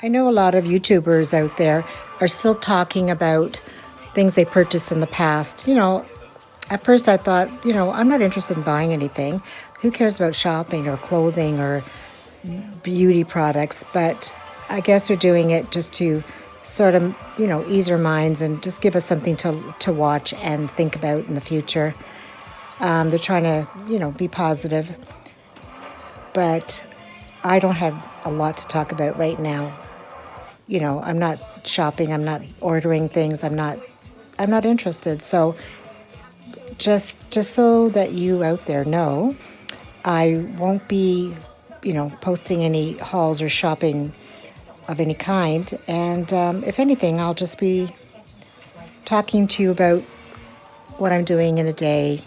I know a lot of YouTubers out there are still talking about things they purchased in the past. At first I thought, I'm not interested in buying anything. Who cares about shopping or clothing or beauty products? But I guess they're doing it just to sort of, ease our minds and just give us something to watch and think about in the future. They're trying to, be positive. But I don't have a lot to talk about right now. I'm not shopping, I'm not ordering things, I'm not interested. So just so that you out there know, I won't be, posting any hauls or shopping of any kind. And if anything, I'll just be talking to you about what I'm doing in a day,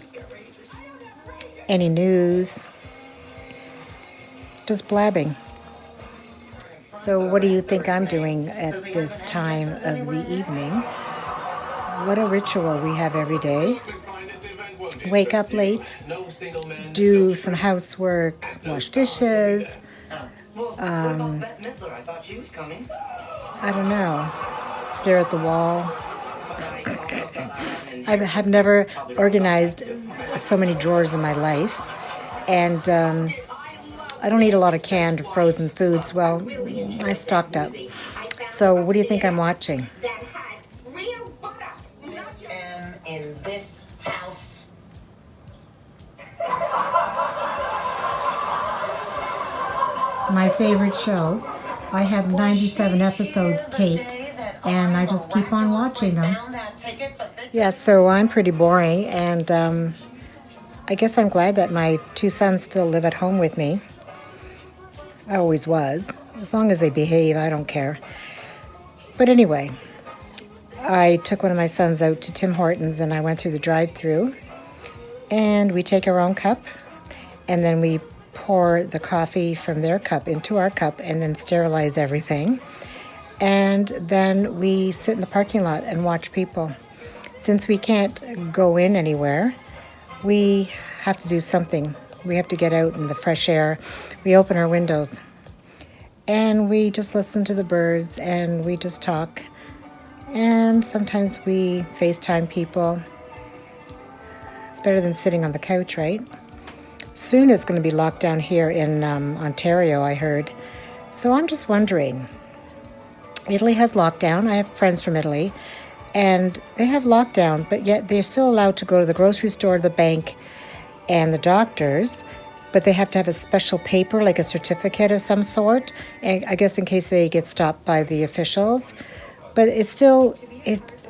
any news, just blabbing. So what do you think I'm doing at this time of the evening? What a ritual we have every day. Wake up late, do some housework, wash dishes. I don't know, stare at the wall. I have never organized so many drawers in my life. And I don't eat a lot of canned or frozen foods. Well, I stocked up. So what do you think I'm watching? Miss M in this house. My favorite show. I have 97 episodes taped, and I just keep on watching them. Yeah, so I'm pretty boring, and I guess I'm glad that my two sons still live at home with me. I always was. As long as they behave, I don't care. But anyway, I took one of my sons out to Tim Hortons, and I went through the drive-thru, and we take our own cup, and then we pour the coffee from their cup into our cup and then sterilize everything. And then we sit in the parking lot and watch people. Since we can't go in anywhere, we have to do something. We have to get out in the fresh air. We open our windows and we just listen to the birds and we just talk. And sometimes we FaceTime people. It's better than sitting on the couch, right? Soon it's going to be locked down here in Ontario, I heard. So I'm just wondering. Italy has lockdown. I have friends from Italy, and they have lockdown, but yet they're still allowed to go to the grocery store, the bank, and the doctors, but they have to have a special paper, like a certificate of some sort, and I guess in case they get stopped by the officials. But it's still,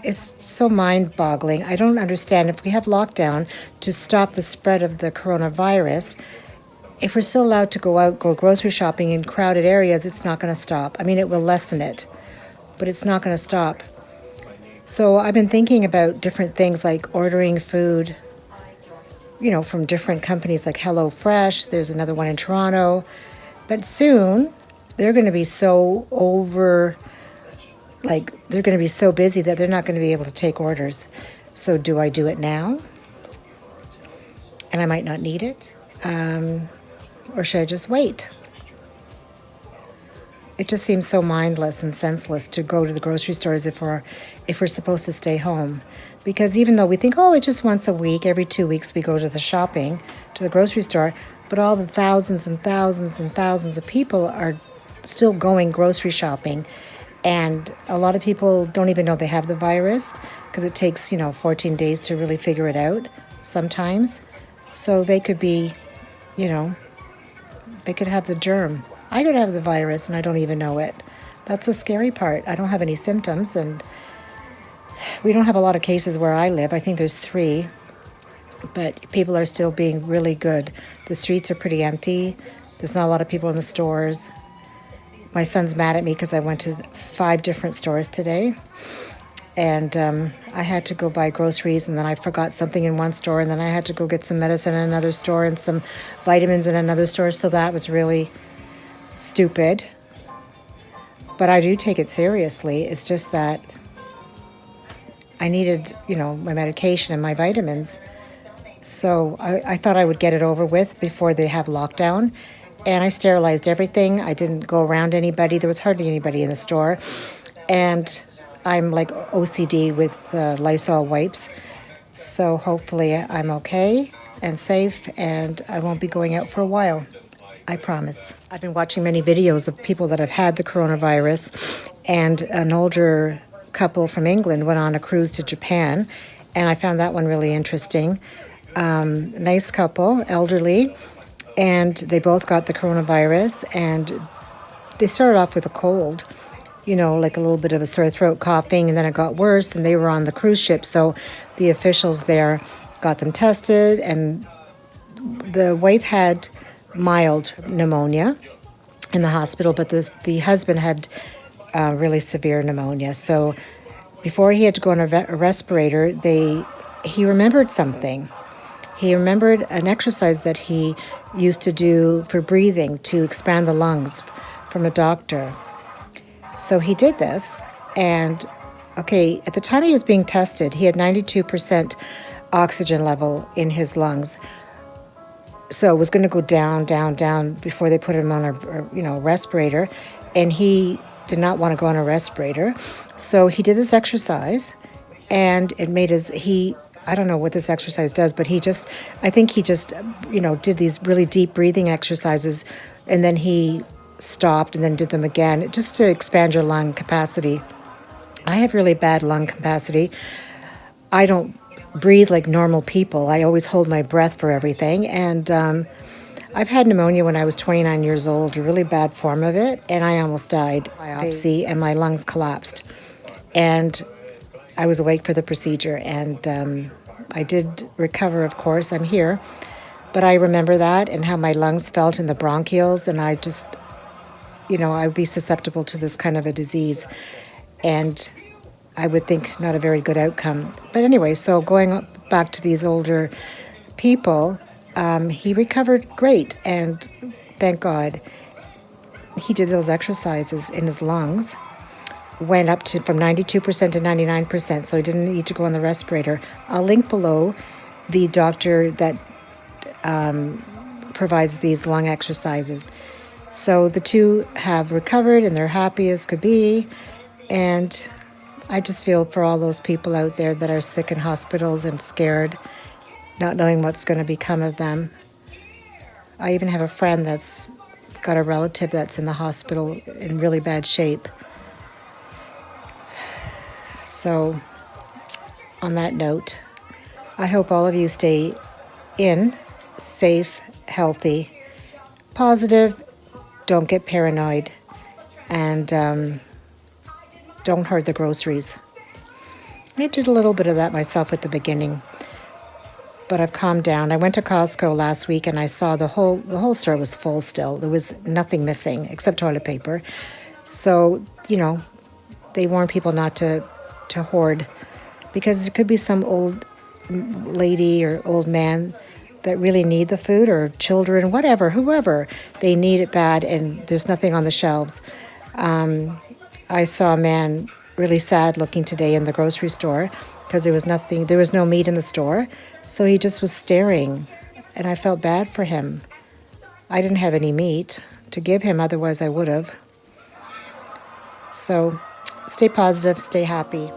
it's so mind-boggling. I don't understand. If we have lockdown to stop the spread of the coronavirus, if we're still allowed to go out, go grocery shopping in crowded areas, it's not going to stop. I mean, it will lessen it, but it's not going to stop. So I've been thinking about different things like ordering food, from different companies like HelloFresh. There's another one in Toronto. But soon, they're going to be so they're going to be so busy that they're not going to be able to take orders. So do I do it now? And I might not need it. Or should I just wait? It just seems so mindless and senseless to go to the grocery stores if we're supposed to stay home. Because even though we think, it's just once a week, every 2 weeks we go to the grocery store, but all the thousands and thousands and thousands of people are still going grocery shopping. And a lot of people don't even know they have the virus because it takes, 14 days to really figure it out sometimes. So they could be, they could have the germ. I could have the virus and I don't even know it. That's the scary part. I don't have any symptoms, and we don't have a lot of cases where I live. I think there's 3, but people are still being really good. The streets are pretty empty. There's not a lot of people in the stores. My son's mad at me because I went to 5 different stores today, and I had to go buy groceries, and then I forgot something in one store, and then I had to go get some medicine in another store and some vitamins in another store, so that was really stupid. But I do take it seriously. It's just that I needed, my medication and my vitamins. So I thought I would get it over with before they have lockdown. and I sterilized everything. I didn't go around anybody. There was hardly anybody in the store. And I'm like OCD with Lysol wipes. So hopefully I'm okay and safe, and I won't be going out for a while. I promise. I've been watching many videos of people that have had the coronavirus, and an older couple from England went on a cruise to Japan, and I found that one really interesting. Nice couple, elderly, and they both got the coronavirus, and they started off with a cold, like a little bit of a sore throat, coughing, and then it got worse, and they were on the cruise ship, so the officials there got them tested, and the wife had mild pneumonia in the hospital, but the husband had really severe pneumonia. So before he had to go on a respirator, he remembered something. He remembered an exercise that he used to do for breathing to expand the lungs from a doctor. So he did this, and at the time he was being tested, he had 92% oxygen level in his lungs. So it was going to go down, down, down before they put him on a respirator, and he did not want to go on a respirator. So he did this exercise, and it made I don't know what this exercise does, but I think he just did these really deep breathing exercises, and then he stopped and then did them again, just to expand your lung capacity. I have really bad lung capacity. I don't breathe like normal people. I always hold my breath for everything. And I've had pneumonia when I was 29 years old, a really bad form of it, and I almost died. Biopsy, and my lungs collapsed. And I was awake for the procedure, and I did recover, of course. I'm here. But I remember that and how my lungs felt in the bronchioles, and I just, I would be susceptible to this kind of a disease. And I would think not a very good outcome. But anyway, so going back to these older people, he recovered great, and thank God. He did those exercises in his lungs, went up to from 92% to 99%, so he didn't need to go on the respirator. I'll link below the doctor that provides these lung exercises. So the two have recovered, and they're happy as could be, and I just feel for all those people out there that are sick in hospitals and scared, not knowing what's going to become of them. I even have a friend that's got a relative that's in the hospital in really bad shape. So, on that note, I hope all of you stay safe, healthy, positive, don't get paranoid, and don't hoard the groceries. I did a little bit of that myself at the beginning, but I've calmed down. I went to Costco last week, and I saw the whole store was full still. There was nothing missing except toilet paper. So, they warn people not to hoard, because there could be some old lady or old man that really need the food, or children, whoever. They need it bad, and there's nothing on the shelves. I saw a man really sad looking today in the grocery store because there was no meat in the store. So he just was staring, and I felt bad for him. I didn't have any meat to give him, otherwise I would have. So stay positive, stay happy.